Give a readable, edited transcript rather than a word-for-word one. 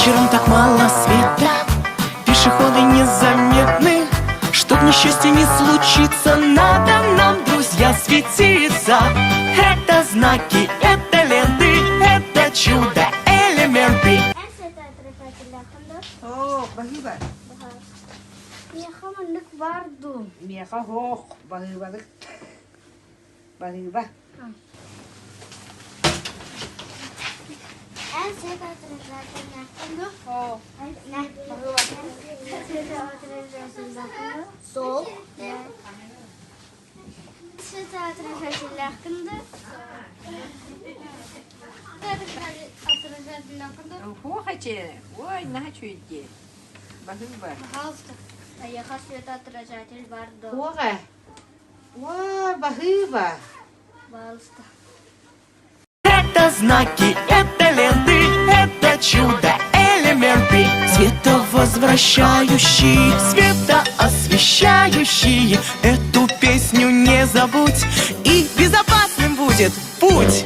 Вечером так мало света, пешеходы незаметны. Чтоб несчастья не случится, надо нам, друзья, светиться. Это знаки, это ленты, это чудо, элементы. Oo, bahiba. Miyaka manlık vardı. Miyaka hook, bahibalık. Bahiba. En sevdiğim hatırlayan hakkında. Oo. Ne? En sevdiğim hatırlayan hakkında. Sol. En sevdiğim hatırlayan hakkında. Hatırlayan hakkında. Хохоче. Ой, нахачуйте. Bahiba. Пожалуйста. Я хочу hatırlayan vardı. Хоха. Ой, bahiba. Пожалуйста. Это знаки, это ленты, это чудо, элементы. Световозвращающие, светоосвещающие. Эту песню не забудь, и безопасным будет путь.